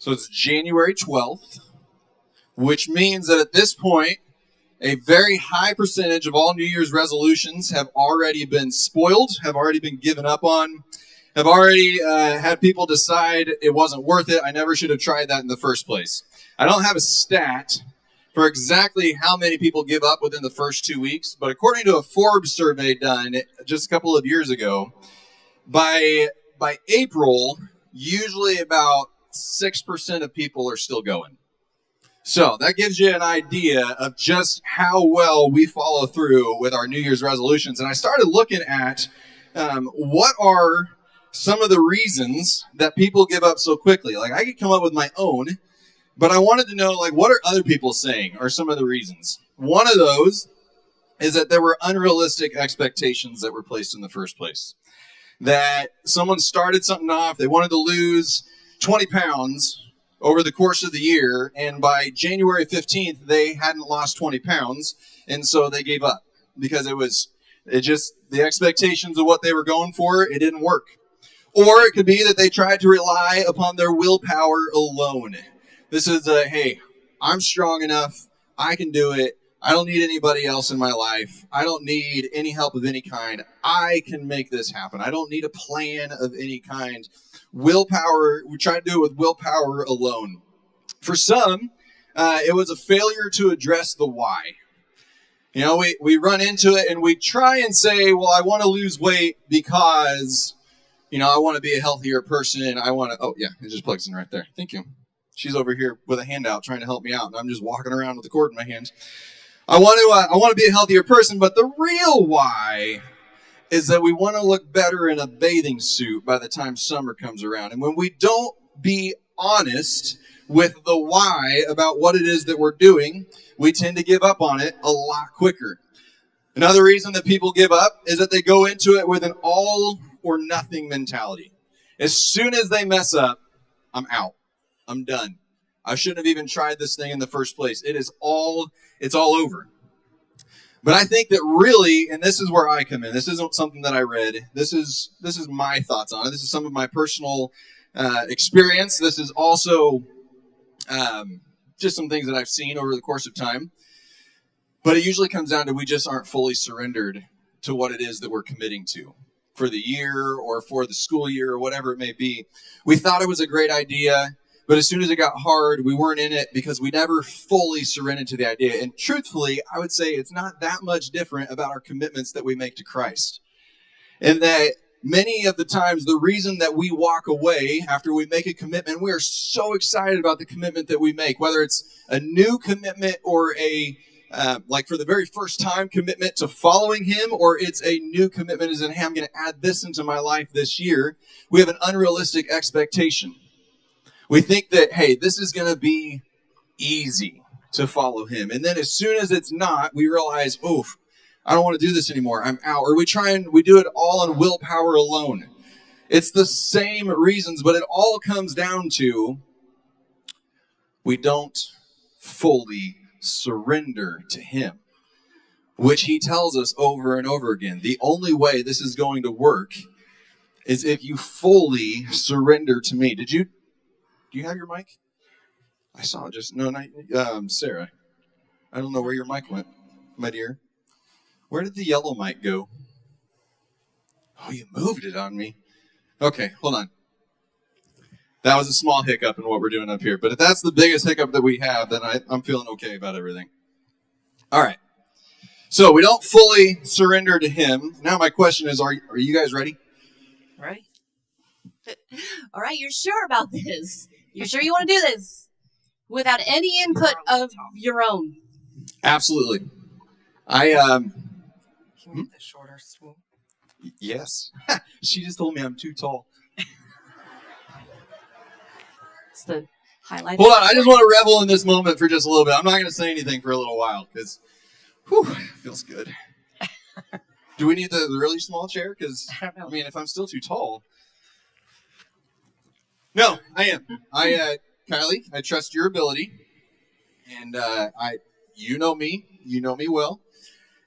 So it's January 12th, which means that at this point, a very high percentage of all New Year's resolutions have already been spoiled, have already been given up on, have already had people decide it wasn't worth it. I never should have tried that in the first place. I don't have a stat for exactly how many people give up within the first 2 weeks, but according to a Forbes survey done just a couple of years ago, by April, usually about 6% of people are still going. So that gives you an idea of just how well we follow through with our New Year's resolutions. And I started looking at what are some of the reasons that people give up so quickly. Like, I could come up with my own, but I wanted to know, like, what are other people saying are some of the reasons? One of those is that there were unrealistic expectations that were placed in the first place. That someone started something off, they wanted to lose 20 pounds over the course of the year, and by January 15th, they hadn't lost 20 pounds, and so they gave up because the expectations of what they were going for, it didn't work. Or it could be that they tried to rely upon their willpower alone. This is hey, I'm strong enough, I can do it, I don't need anybody else in my life. I don't need any help of any kind. I can make this happen. I don't need a plan of any kind. Willpower, we try to do it with willpower alone. For some, it was a failure to address the why. You know, we run into it and we try and say, well, I want to lose weight because, I want to be a healthier person. Oh yeah, it just plugs in right there. Thank you. She's over here with a handout trying to help me out, and I'm just walking around with the cord in my hands. I want to be a healthier person, but the real why is that we want to look better in a bathing suit by the time summer comes around. And when we don't be honest with the why about what it is that we're doing, we tend to give up on it a lot quicker. Another reason that people give up is that they go into it with an all or nothing mentality. As soon as they mess up, I'm out. I'm done. I shouldn't have even tried this thing in the first place. It's all over. But I think that really, and this is where I come in, this isn't something that I read. This is my thoughts on it. This is some of my personal experience. This is also just some things that I've seen over the course of time. But it usually comes down to we just aren't fully surrendered to what it is that we're committing to for the year or for the school year or whatever it may be. We thought it was a great idea, but as soon as it got hard, we weren't in it because we never fully surrendered to the idea. And truthfully, I would say it's not that much different about our commitments that we make to Christ. And that many of the times, the reason that we walk away after we make a commitment, we are so excited about the commitment that we make, whether it's a new commitment or like for the very first time commitment to following him, or it's a new commitment as in, hey, I'm going to add this into my life this year. We have an unrealistic expectation. We think that, hey, this is going to be easy to follow him. And then as soon as it's not, we realize, oof, I don't want to do this anymore. I'm out. Or we do it all on willpower alone. It's the same reasons, but it all comes down to we don't fully surrender to him, which he tells us over and over again. The only way this is going to work is if you fully surrender to me. Do you have your mic? I saw it just, Sarah. I don't know where your mic went, my dear. Where did the yellow mic go? Oh, you moved it on me. Okay, hold on. That was a small hiccup in what we're doing up here. But if that's the biggest hiccup that we have, then I'm feeling okay about everything. All right. So we don't fully surrender to him. Now my question is, are you guys ready? Ready. All right, you're sure about this? You're sure you want to do this? Without any input of your own? Absolutely. Can we get the shorter stool? Yes. She just told me I'm too tall. It's the highlight. Hold on, I just want to revel in this moment for just a little bit. I'm not going to say anything for a little while because, it feels good. Do we need the really small chair? Because, if I'm still too tall. No, I am. Kylie, I trust your ability. And you know me well.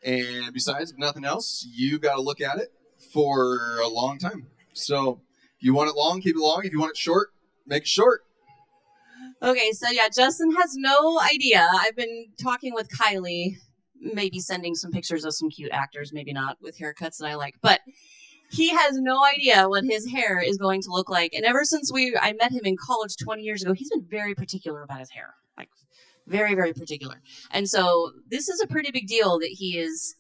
And besides, if nothing else, you got to look at it for a long time. So if you want it long, keep it long. If you want it short, make it short. Okay, so yeah, Justin has no idea. I've been talking with Kylie, maybe sending some pictures of some cute actors, maybe not with haircuts that I like, but he has no idea what his hair is going to look like. And ever since I met him in college 20 years ago, he's been very particular about his hair. Like, very, very particular. And so this is a pretty big deal that he is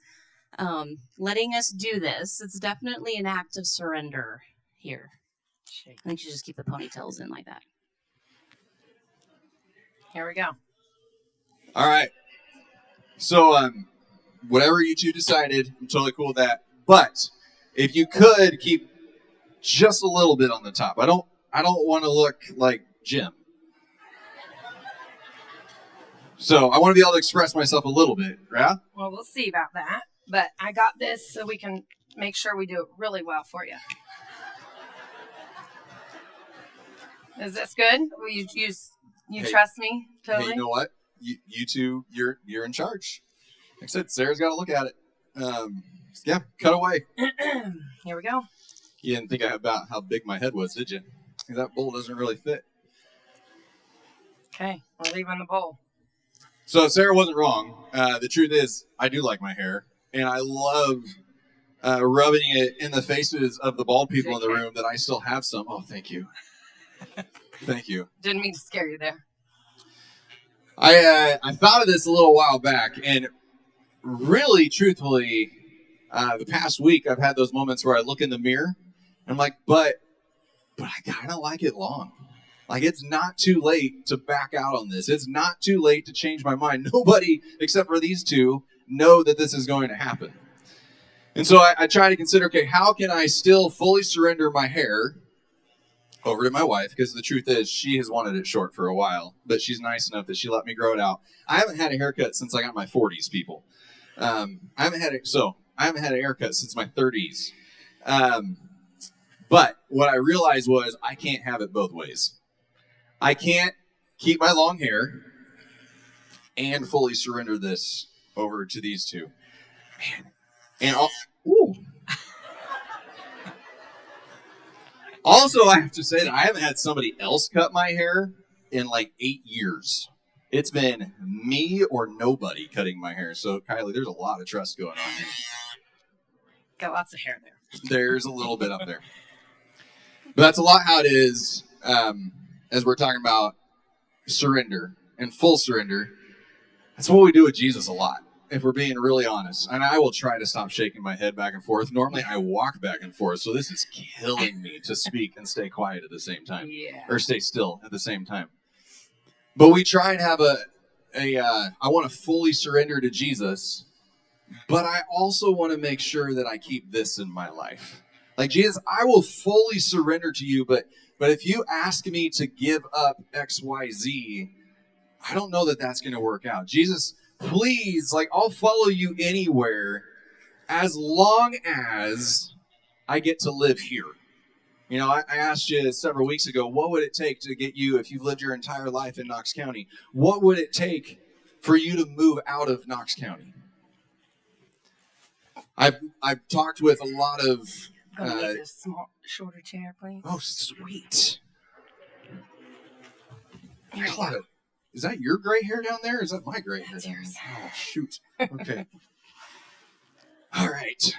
letting us do this. It's definitely an act of surrender here. I think you should just keep the ponytails in like that. Here we go. All right. So, whatever you two decided, I'm totally cool with that. But if you could keep just a little bit on the top, I don't want to look like Jim. So I want to be able to express myself a little bit, right? Well, we'll see about that. But I got this so we can make sure we do it really well for you. Is this good? Will you Hey, trust me totally? Hey, you know what? You two, you're in charge. Like I said, Sarah's got to look at it. Yeah, cut away. Here we go. You didn't think about how big my head was, did you? That bowl doesn't really fit. Okay, we're leaving the bowl. So Sarah wasn't wrong. The truth is, I do like my hair, and I love rubbing it in the faces of the bald people in the room that I still have some. Oh, thank you. Thank you. Didn't mean to scare you there. I thought of this a little while back, and really, truthfully, the past week I've had those moments where I look in the mirror, and I'm like, but I kind of like it long. Like, it's not too late to back out on this. It's not too late to change my mind. Nobody, except for these two, know that this is going to happen. And so I try to consider, okay, how can I still fully surrender my hair over to my wife? Because the truth is, she has wanted it short for a while, but she's nice enough that she let me grow it out. I haven't had a haircut since I got my 40s, people. I haven't had a haircut since my 30s. But what I realized was I can't have it both ways. I can't keep my long hair and fully surrender this over to these two. Man. And also, I have to say that I haven't had somebody else cut my hair in like 8 years. It's been me or nobody cutting my hair. So, Kylie, there's a lot of trust going on here. Got lots of hair there. There's a little bit up there. But that's a lot how it is as we're talking about surrender and full surrender. That's what we do with Jesus a lot, if we're being really honest. And I will try to stop shaking my head back and forth. Normally, I walk back and forth, so this is killing me to speak and stay quiet at the same time. Yeah. Or stay still at the same time. But we try and have I want to fully surrender to Jesus, but I also want to make sure that I keep this in my life. Like, Jesus, I will fully surrender to you, but if you ask me to give up X, Y, Z, I don't know that that's going to work out. Jesus, please, like, I'll follow you anywhere as long as I get to live here. You know, I asked you several weeks ago, what would it take to get you, if you've lived your entire life in Knox County, what would it take for you to move out of Knox County? I've talked with a lot of... Gonna need this small, shorter chair, please. Oh, sweet. Is that your gray hair down there, or is that my gray hair? That's yours. Oh, shoot. Okay. All right.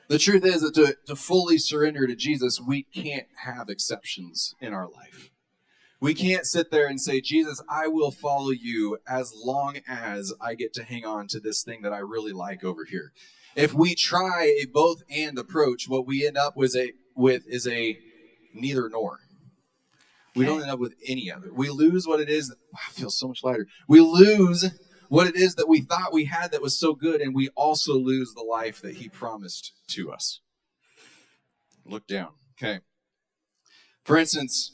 The truth is that to fully surrender to Jesus, we can't have exceptions in our life. We can't sit there and say, Jesus, I will follow you as long as I get to hang on to this thing that I really like over here. If we try a both and approach, what we end up with is a neither nor. We don't end up with any of it. We lose what it is. I feel so much lighter. We lose what it is that we thought we had that was so good, and we also lose the life that he promised to us. Look down. Okay. For instance,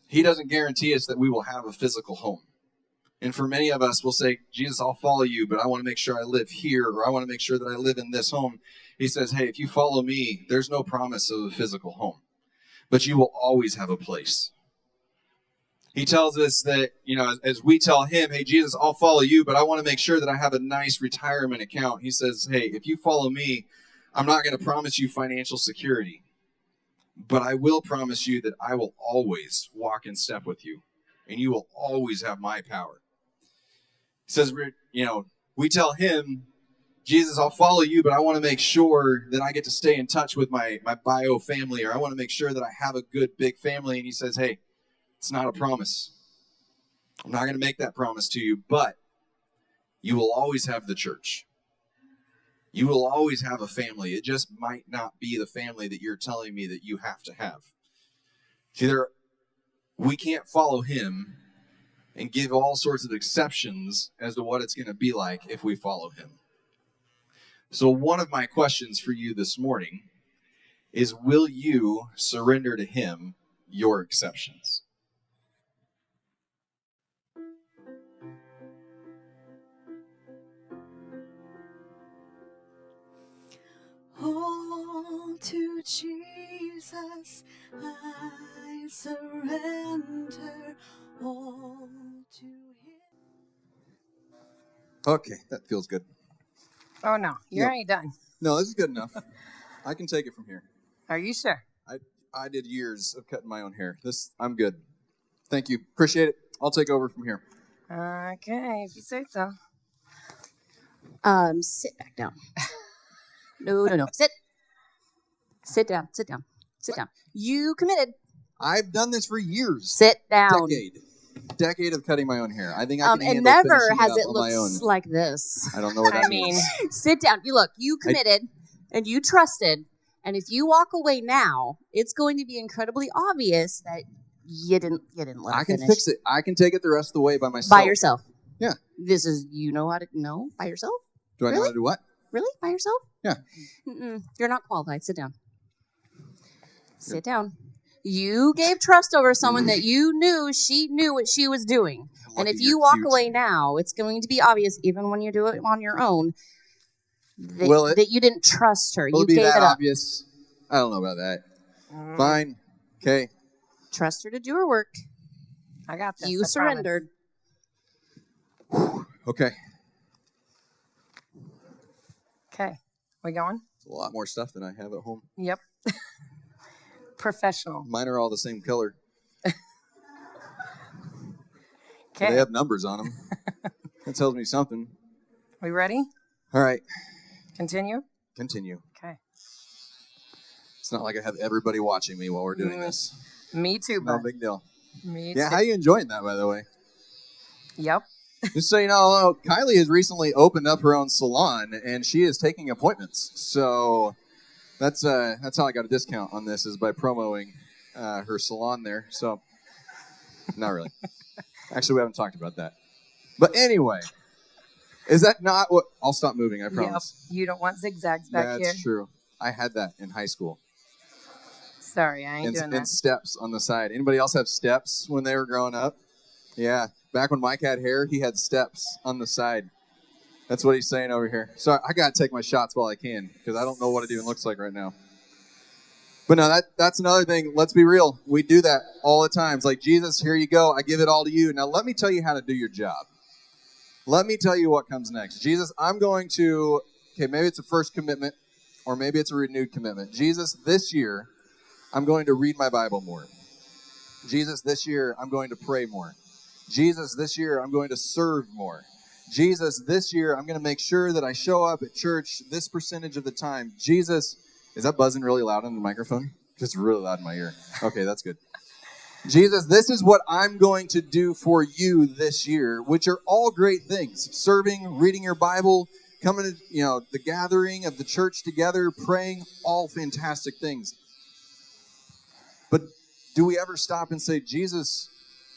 he doesn't guarantee us that we will have a physical home. And for many of us, we'll say, Jesus, I'll follow you, but I want to make sure I live here, or I want to make sure that I live in this home. He says, hey, if you follow me, there's no promise of a physical home, but you will always have a place. He tells us that, you know, as we tell him, hey, Jesus, I'll follow you, but I want to make sure that I have a nice retirement account. He says, hey, if you follow me, I'm not going to promise you financial security, but I will promise you that I will always walk in step with you. and you will always have my power. He says, we tell him, Jesus, I'll follow you, but I want to make sure that I get to stay in touch with my bio family, or I want to make sure that I have a good, big family. And he says, hey, it's not a promise. I'm not going to make that promise to you, but you will always have the church. You will always have a family. It just might not be the family that you're telling me that you have to have. See, we can't follow him and give all sorts of exceptions as to what it's going to be like if we follow him. So one of my questions for you this morning is, will you surrender to him your exceptions? All to Jesus I surrender, all to him. Okay, that feels good. Oh, no. You Yep. ain't done. No, this is good enough. I can take it from here. Are you sure? I did years of cutting my own hair. I'm good. Thank you. Appreciate it. I'll take over from here. Okay, if you say so. Sit back down. No. Sit. Sit down. Sit down. Sit down. You committed. I've done this for years. Sit down. Decade of cutting my own hair. I think I can handle and never finishing has up it on my own. looked like this. I don't know what that I mean, means. Sit down. You committed and you trusted. And if you walk away now, it's going to be incredibly obvious that you didn't let I it can finish. fix it. I can take it the rest of the way by myself. By yourself. Yeah. This is, how to know by yourself? Do I know Really? how to do what? Really? By yourself? Yeah. You're not qualified. Sit down. Sit down. You gave trust over someone that you knew she knew what she was doing. And if you walk away now, it's going to be obvious, even when you do it on your own, that you didn't trust her. Will You it be gave that it up. obvious? I don't know about that. Fine. Okay. Trust her to do her work. I got this. You I promise. surrendered. Okay. Okay. We going? It's a lot more stuff than I have at home. Yep. Professional. Mine are all the same color. Okay. They have numbers on them. That tells me something. We ready? All right. Continue? Continue. Okay. It's not like I have everybody watching me while we're doing this. Me too, No bud. big deal. Me Yeah, too. how you enjoying that, by the way? Yep. Just so you know, Kylie has recently opened up her own salon, and she is taking appointments. So that's how I got a discount on this, is by promoting her salon there. So not really. Actually, we haven't talked about that. But anyway, is that not what? I'll stop moving, I promise. Yep. You don't want zigzags back here. That's true. I had that in high school. Sorry, I ain't doing And that. steps on the side. Anybody else have steps when they were growing up? Yeah. Back when Mike had hair, he had steps on the side. That's what he's saying over here. Sorry, I got to take my shots while I can, because I don't know what it even looks like right now. But no, that's another thing. Let's be real. We do that all the time. It's like, Jesus, here you go. I give it all to you. Now let me tell you how to do your job. Let me tell you what comes next. Jesus, I'm going to, maybe it's a first commitment, or maybe it's a renewed commitment. Jesus, this year, I'm going to read my Bible more. Jesus, this year, I'm going to pray more. Jesus, this year, I'm going to serve more. Jesus, this year, I'm going to make sure that I show up at church this percentage of the time. Jesus, is that buzzing really loud on the microphone? It's really loud in my ear. Okay, that's good. Jesus, this is what I'm going to do for you this year, which are all great things. Serving, reading your Bible, coming to, the gathering of the church together, praying, all fantastic things. But do we ever stop and say, Jesus,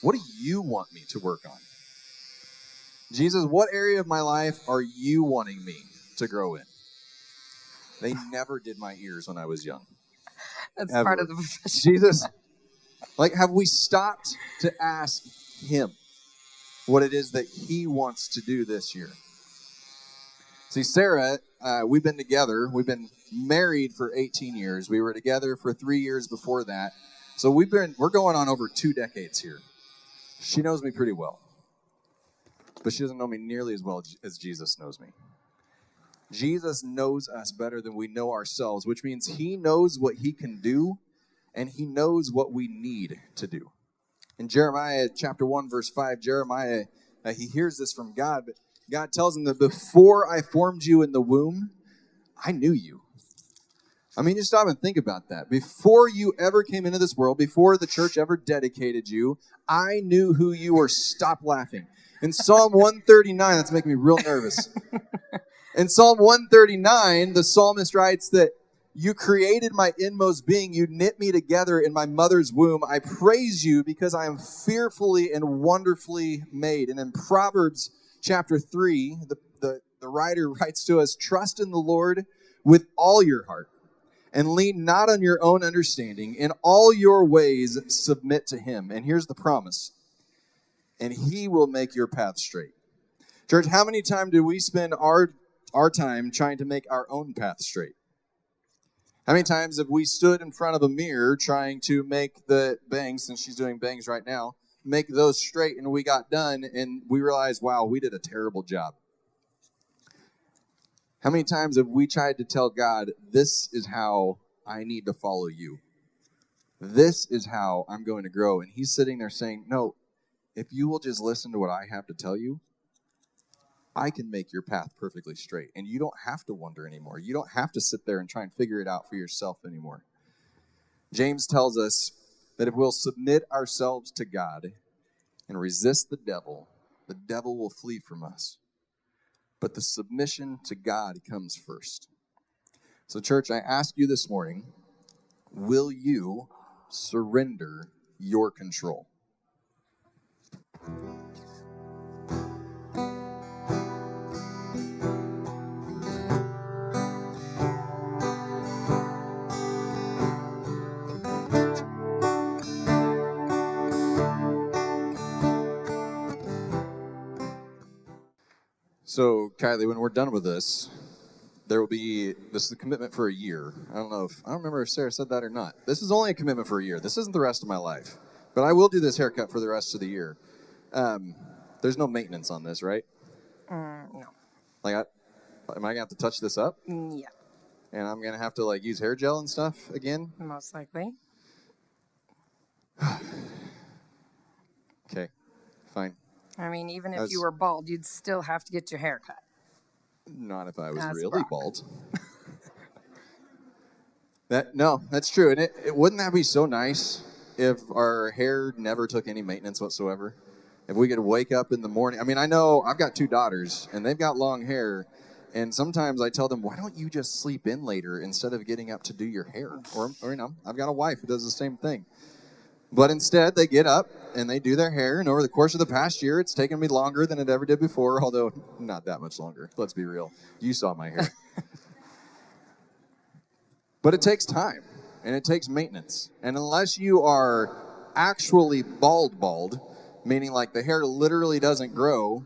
what do you want me to work on? Jesus, what area of my life are you wanting me to grow in? They never did my ears when I was young. That's Ever. part of the profession. Jesus, have we stopped to ask him what it is that he wants to do this year? See, Sarah, we've been together. We've been married for 18 years. We were together for 3 years before that. So we're going on over 2 decades here. She knows me pretty well. But she doesn't know me nearly as well as Jesus knows me. Jesus knows us better than we know ourselves, which means he knows what he can do, and he knows what we need to do. In Jeremiah chapter 1, verse 5, Jeremiah, he hears this from God, but God tells him that before I formed you in the womb, I knew you. I mean, just stop and think about that. Before you ever came into this world, before the church ever dedicated you, I knew who you were. Stop laughing. In Psalm 139, that's making me real nervous. In Psalm 139, the psalmist writes that you created my inmost being. You knit me together in my mother's womb. I praise you because I am fearfully and wonderfully made. And in Proverbs chapter 3, the writer writes to us, trust in the Lord with all your heart and lean not on your own understanding. In all your ways submit to him. And here's the promise. And he will make your path straight. Church, how many times do we spend our time trying to make our own path straight? How many times have we stood in front of a mirror trying to make the bangs, since she's doing bangs right now, make those straight, and we got done and we realized, wow, we did a terrible job? How many times have we tried to tell God, this is how I need to follow you? This is how I'm going to grow. And he's sitting there saying, no, if you will just listen to what I have to tell you, I can make your path perfectly straight. And you don't have to wonder anymore. You don't have to sit there and try and figure it out for yourself anymore. James tells us that if we'll submit ourselves to God and resist the devil will flee from us. But the submission to God comes first. So, church, I ask you this morning, will you surrender your control? So, Kylie, when we're done with this, there will be, this is a commitment for a year. I don't remember if Sarah said that or not. This is only a commitment for a year. This isn't the rest of my life. But I will do this haircut for the rest of the year. There's no maintenance on this, right? No. Like, am I going to have to touch this up? Yeah, And I'm going to have to, like, use hair gel and stuff again? most likely. Okay, fine. I mean, even if you were bald, you'd still have to get your hair cut. Not if I was That's really Brock. bald. No, that's true. And it wouldn't that be so nice if our hair never took any maintenance whatsoever? If we could wake up in the morning. I mean, I know I've got 2 daughters, and they've got long hair. And sometimes I tell them, why don't you just sleep in later instead of getting up to do your hair? Or I've got a wife who does the same thing. But instead, they get up and they do their hair. And over the course of the past year, it's taken me longer than it ever did before, although not that much longer. Let's be real. You saw my hair. But it takes time and it takes maintenance. And unless you are actually bald, meaning like the hair literally doesn't grow,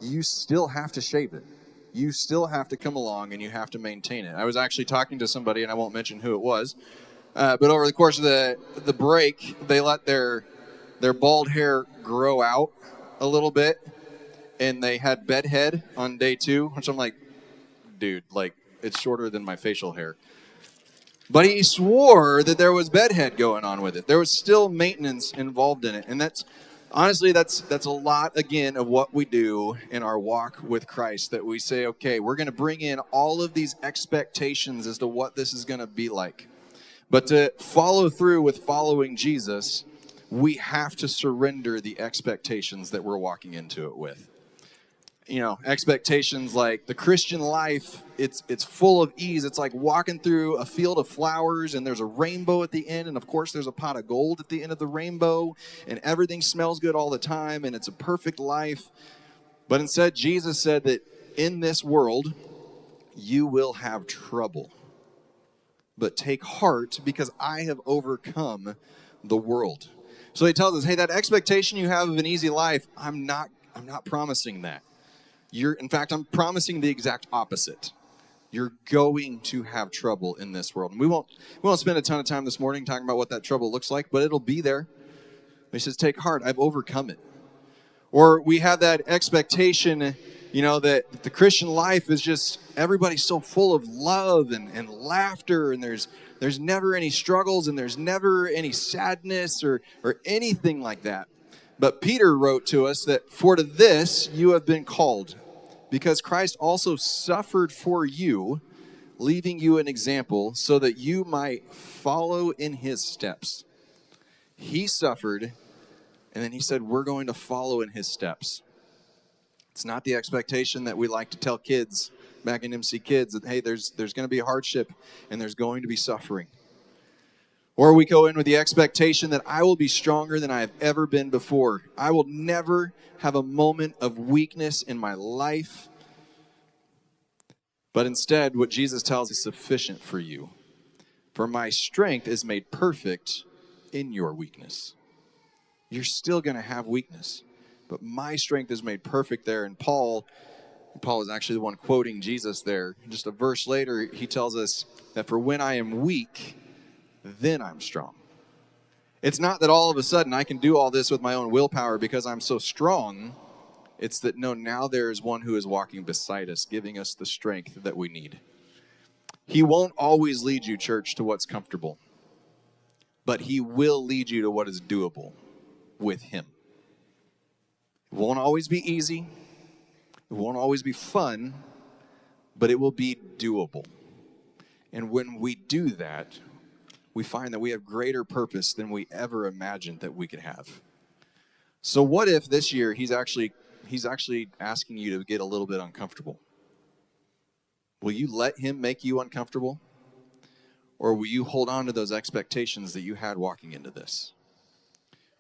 you still have to shave it. You still have to come along and you have to maintain it. I was actually talking to somebody, and I won't mention who it was, but over the course of the break, they let their bald hair grow out a little bit, and they had bedhead on day 2, which I'm like, dude, like, it's shorter than my facial hair. But he swore that there was bedhead going on with it. There was still maintenance involved in it. And that's a lot, again, of what we do in our walk with Christ, that we say, okay, we're going to bring in all of these expectations as to what this is going to be like. But to follow through with following Jesus, we have to surrender the expectations that we're walking into it with. You know, expectations like the Christian life, it's full of ease. It's like walking through a field of flowers, and there's a rainbow at the end, and of course there's a pot of gold at the end of the rainbow, and everything smells good all the time, and it's a perfect life. But instead, Jesus said that in this world, you will have trouble. But take heart, because I have overcome the world. So he tells us, hey, that expectation you have of an easy life, I'm not promising that. In fact, I'm promising the exact opposite. You're going to have trouble in this world. And we won't spend a ton of time this morning talking about what that trouble looks like, but it'll be there. He says, take heart, I've overcome it. Or we have that expectation, that the Christian life is just, everybody's so full of love and laughter, and there's never any struggles, and there's never any sadness or anything like that. But Peter wrote to us that, for to this you have been called, because Christ also suffered for you, leaving you an example so that you might follow in his steps. He suffered, and then he said, we're going to follow in his steps. It's not the expectation that we like to tell kids back in MC Kids that, hey, there's going to be hardship and there's going to be suffering. Or we go in with the expectation that I will be stronger than I have ever been before. I will never have a moment of weakness in my life. But instead, what Jesus tells is sufficient for you. For my strength is made perfect in your weakness. You're still going to have weakness, but my strength is made perfect there. And Paul is actually the one quoting Jesus there. Just a verse later, he tells us that for when I am weak, then I'm strong. It's not that all of a sudden I can do all this with my own willpower because I'm so strong. It's that, no, now there is one who is walking beside us, giving us the strength that we need. He won't always lead you, church, to what's comfortable, but he will lead you to what is doable with him. It won't always be easy. It won't always be fun, but it will be doable. And when we do that, we find that we have greater purpose than we ever imagined that we could have. So what if this year he's actually asking you to get a little bit uncomfortable? Will you let him make you uncomfortable? Or will you hold on to those expectations that you had walking into this?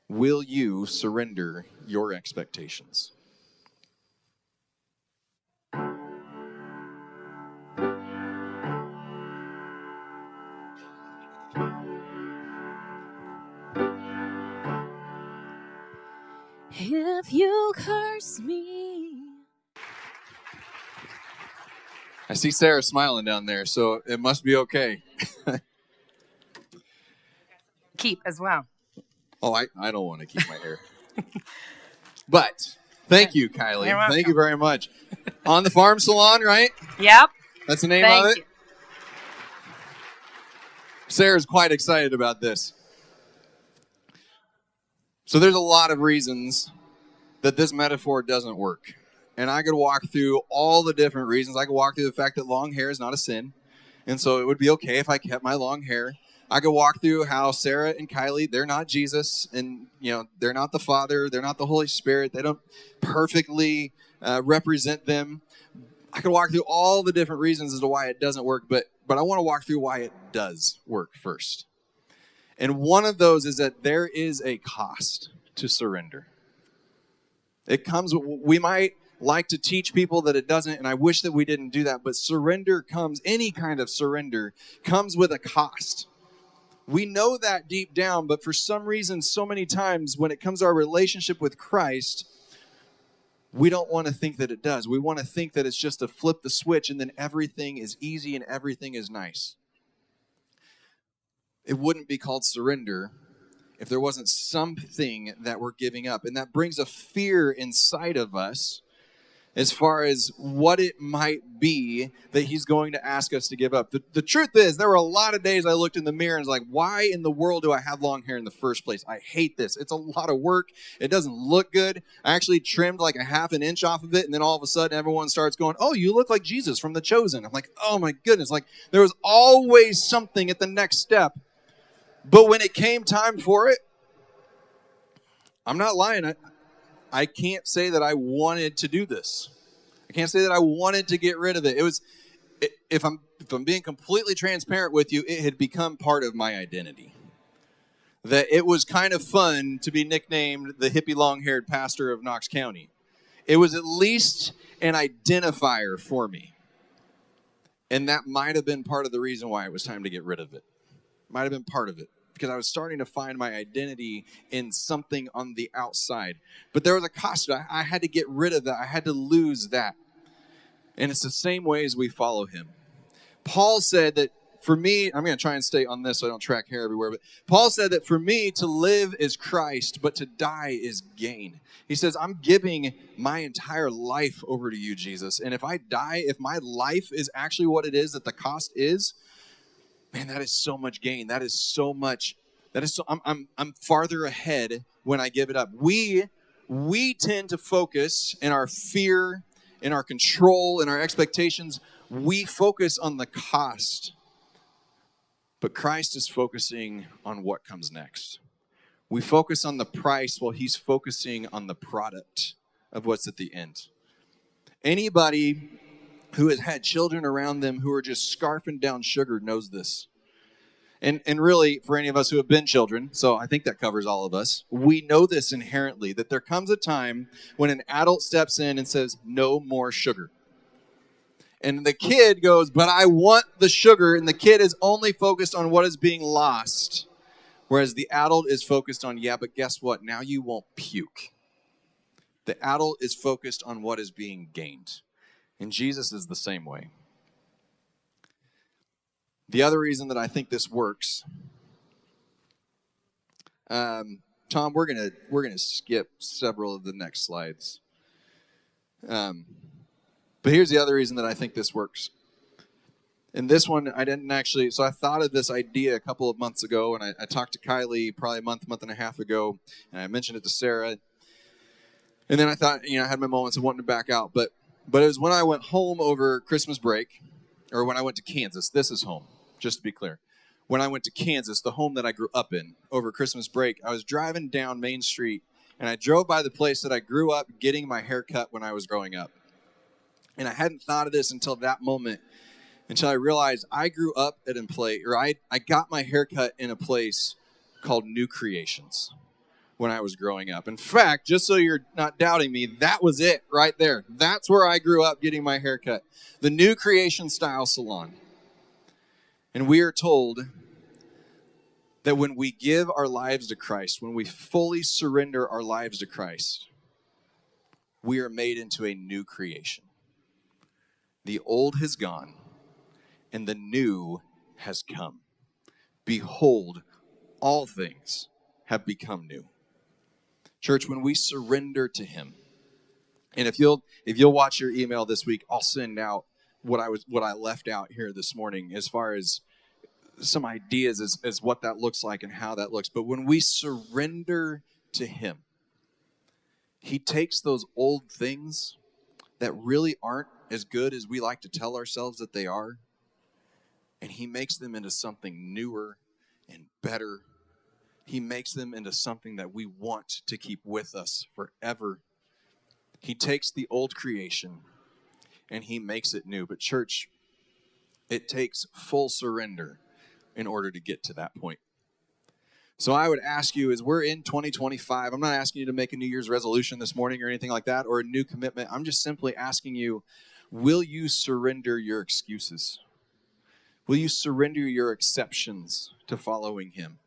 Will you surrender your expectations? If you curse me. I see Sarah smiling down there, so it must be okay. Keep as well. Oh, I don't want to keep my hair. But thank you, Kylie. You're welcome. Thank you very much. On the Farm Salon, right? Yep. That's the name of Thank it? you. Sarah's quite excited about this. So there's a lot of reasons that this metaphor doesn't work. And I could walk through all the different reasons. I could walk through the fact that long hair is not a sin. And so it would be okay if I kept my long hair. I could walk through how Sarah and Kylie, they're not Jesus. And, they're not the Father. They're not the Holy Spirit. They don't perfectly represent them. I could walk through all the different reasons as to why it doesn't work. But I want to walk through why it does work first. And one of those is that there is a cost to surrender. It comes, we might like to teach people that it doesn't, and I wish that we didn't do that, but surrender comes, any kind of surrender comes with a cost. We know that deep down, but for some reason, so many times when it comes to our relationship with Christ, we don't want to think that it does. We want to think that it's just to flip the switch and then everything is easy and everything is nice. It wouldn't be called surrender if there wasn't something that we're giving up. And that brings a fear inside of us as far as what it might be that he's going to ask us to give up. The truth is, there were a lot of days I looked in the mirror and was like, why in the world do I have long hair in the first place? I hate this. It's a lot of work. It doesn't look good. I actually trimmed like a half an inch off of it, and then all of a sudden everyone starts going, oh, you look like Jesus from The Chosen. I'm like, oh my goodness. Like, there was always something at the next step. But when it came time for it, I'm not lying. I can't say that I wanted to do this. I can't say that I wanted to get rid of it. If I'm being completely transparent with you, it had become part of my identity. That it was kind of fun to be nicknamed the hippie long-haired pastor of Knox County. It was at least an identifier for me. And that might have been part of the reason why it was time to get rid of it. Might have been part of it. Because I was starting to find my identity in something on the outside. But there was a cost to it. I had to get rid of that. I had to lose that. And it's the same way as we follow him. Paul said that for me, I'm going to try and stay on this so I don't track hair everywhere, but Paul said that for me to live is Christ, but to die is gain. He says, I'm giving my entire life over to you, Jesus. And if I die, if my life is actually what it is that the cost is, man, that is so much gain. That is so much That is so I'm farther ahead when I give it up. We tend to focus in our fear, in our control, in our expectations, we focus on the cost. But Christ is focusing on what comes next. We focus on the price while he's focusing on the product of what's at the end. Anybody who has had children around them who are just scarfing down sugar knows this. And really, for any of us who have been children, so I think that covers all of us, we know this inherently, that there comes a time when an adult steps in and says, no more sugar. And the kid goes, but I want the sugar, and the kid is only focused on what is being lost, whereas the adult is focused on, yeah, but guess what? Now you won't puke. The adult is focused on what is being gained. And Jesus is the same way. The other reason that I think this works, Tom, we're gonna skip several of the next slides. But here's the other reason that I think this works. And this one, I didn't actually, so I thought of this idea a couple of months ago, and I talked to Kylie probably a month and a half ago, and I mentioned it to Sarah. And then I thought, I had my moments of wanting to back out, but it was when I went home over Christmas break, or when I went to Kansas. This is home, just to be clear. When I went to Kansas, the home that I grew up in, over Christmas break, I was driving down Main Street, and I drove by the place that I grew up getting my hair cut when I was growing up. And I hadn't thought of this until that moment, until I realized I grew up at a place, or I got my hair cut in a place called New Creations when I was growing up. In fact, just so you're not doubting me, that was it right there. That's where I grew up getting my hair cut. The New Creation Style Salon. And we are told that when we give our lives to Christ, when we fully surrender our lives to Christ, we are made into a new creation. The old has gone, and the new has come. Behold, all things have become new. Church, when we surrender to him, and if you'll watch your email this week, I'll send out what I left out here this morning as far as some ideas as what that looks like and how that looks. But when we surrender to him, he takes those old things that really aren't as good as we like to tell ourselves that they are, and he makes them into something newer and better. He makes them into something that we want to keep with us forever. He takes the old creation and he makes it new. But church, it takes full surrender in order to get to that point. So I would ask you, as we're in 2025, I'm not asking you to make a New Year's resolution this morning or anything like that, or a new commitment. I'm just simply asking you, will you surrender your excuses? Will you surrender your exceptions to following him?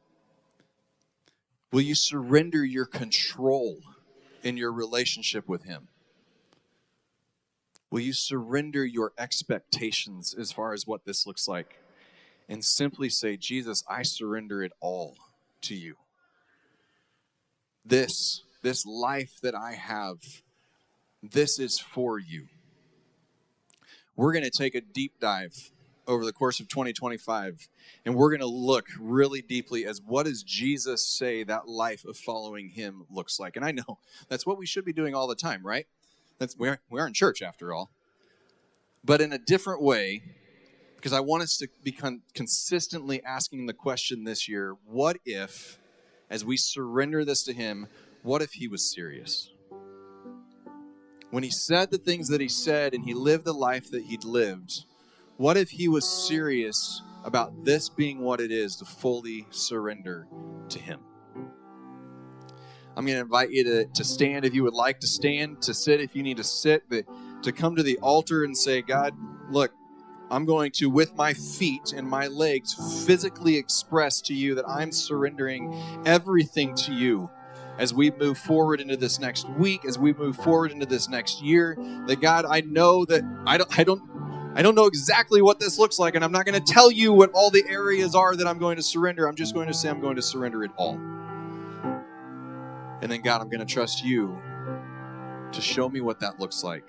Will you surrender your control in your relationship with him? Will you surrender your expectations as far as what this looks like? And simply say, Jesus, I surrender it all to you. This life that I have, this is for you. We're going to take a deep dive over the course of 2025, and we're going to look really deeply as what does Jesus say that life of following him looks like. And I know that's what we should be doing all the time, right? We are in church after all. But in a different way, because I want us to be consistently asking the question this year, what if, as we surrender this to him, what if he was serious? When he said the things that he said and he lived the life that he'd lived, what if he was serious about this being what it is to fully surrender to him? I'm going to invite you to stand if you would like to stand, to sit if you need to sit, but to come to the altar and say, God, look, I'm going to, with my feet and my legs, physically express to you that I'm surrendering everything to you as we move forward into this next week, as we move forward into this next year. That God, I know that I don't know exactly what this looks like, and I'm not going to tell you what all the areas are that I'm going to surrender. I'm just going to say I'm going to surrender it all. And then, God, I'm going to trust you to show me what that looks like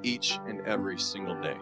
each and every single day.